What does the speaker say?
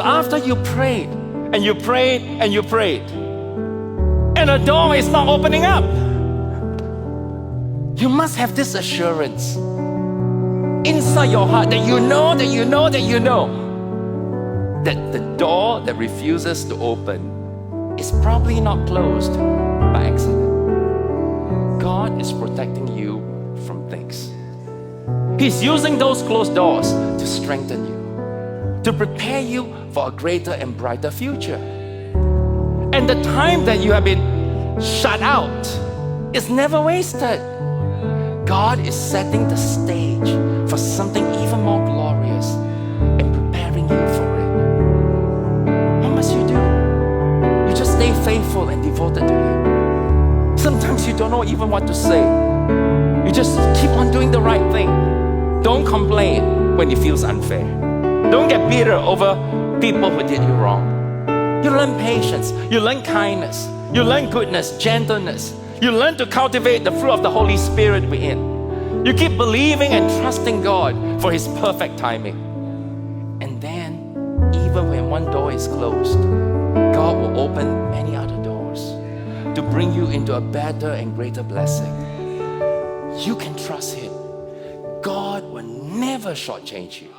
after you prayed and you prayed and you prayed, and a door is not opening up, you must have this assurance inside your heart that you know that the door that refuses to open is probably not closed by accident. God is protecting you from things. He's using those closed doors to strengthen you, to prepare you for a greater and brighter future. And the time that you have been shut out is never wasted. God is setting the stage for something even more glorious and preparing you for it. What must you do? You just stay faithful and devoted to Him. Sometimes you don't know even what to say. You just keep on doing the right thing. Don't complain when it feels unfair. Don't get bitter over people who did you wrong. You learn patience, you learn kindness, you learn goodness, gentleness. You learn to cultivate the fruit of the Holy Spirit within. You keep believing and trusting God for His perfect timing. And then, even when one door is closed, God will open many other doors to bring you into a better and greater blessing. You can trust Him. God will never shortchange you.